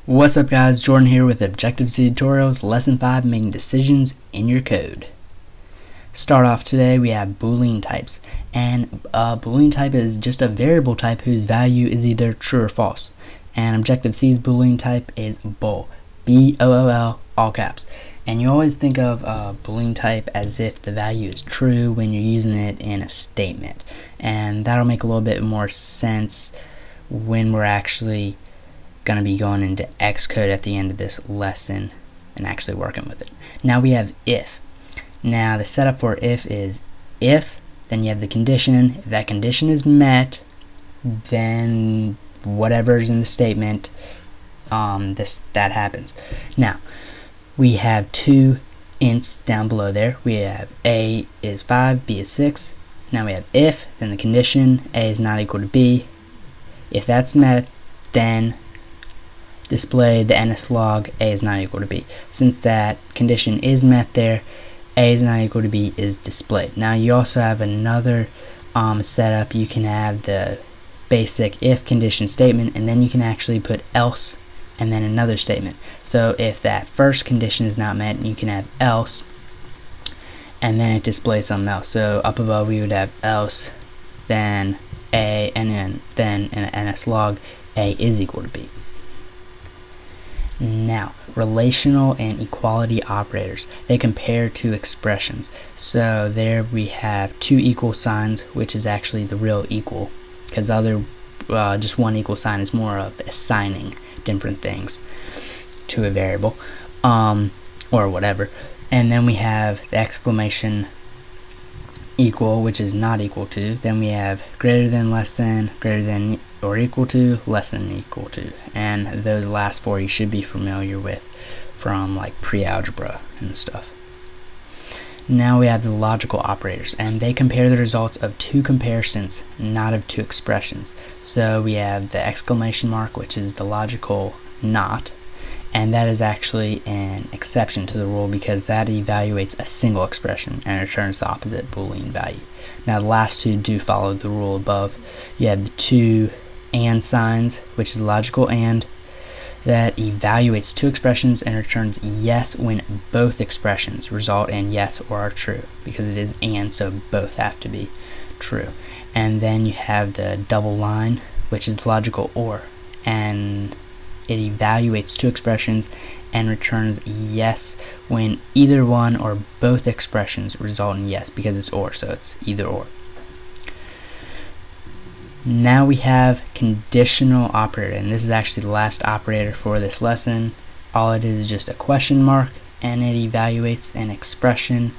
What's up guys, Jordan here with Objective-C Tutorials, Lesson 5, Making Decisions in Your Code. Start off today, we have Boolean types, and a Boolean type is just a variable type whose value is either true or false. And Objective-C's Boolean type is bool, B-O-O-L, all caps. And you always think of a Boolean type as if the value is true when you're using it in a statement. And that'll make a little bit more sense when we're actually going to be going into Xcode at the end of this lesson and actually working with it. Now we have if. Now the setup for if is if, then you have the condition. If that condition is met, then whatever's in the statement, that happens. Now we have two ints down below there. We have A is 5, B is 6. Now we have if, then the condition, A is not equal to B. If that's met, then display the NS log A is not equal to B. Since that condition is met there, A is not equal to B is displayed. Now you also have another setup. You can have the basic if condition statement, and then you can actually put else and then another statement. So if that first condition is not met, you can have else and then it displays something else. So up above we would have else, then A, and then in an NS log A is equal to B. Now, relational and equality operators, they compare two expressions. So there we have two equal signs, which is actually the real equal, because the other just one equal sign is more of assigning different things to a variable or whatever. And then we have the exclamation equal, which is not equal to. Then we have greater than, less than, greater than or equal to, less than equal to. And those last four you should be familiar with from like pre-algebra and stuff. Now we have the logical operators, and they compare the results of two comparisons, not of two expressions. So we have the exclamation mark, which is the logical not, and that is actually an exception to the rule because that evaluates a single expression and returns the opposite Boolean value. Now the last two do follow the rule above. You have the two and signs, which is logical and, that evaluates two expressions and returns yes when both expressions result in yes or are true, because it is and, so both have to be true. And then you have the double line, which is logical or, and it evaluates two expressions and returns yes when either one or both expressions result in yes, because it's or, so it's either or. Now we have conditional operator, and this is actually the last operator for this lesson. All it is just a question mark, and it evaluates an expression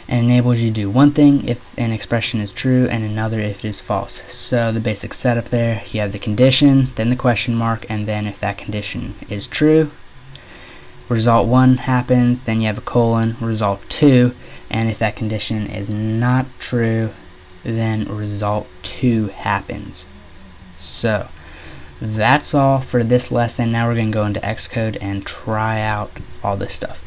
and enables you to do one thing if an expression is true and another if it is false. So the basic setup there, you have the condition, then the question mark, and then if that condition is true, result 1 happens, then you have a colon, result 2, and if that condition is not true, then result 2 happens. So that's all for this lesson. Now we're going to go into Xcode and try out all this stuff.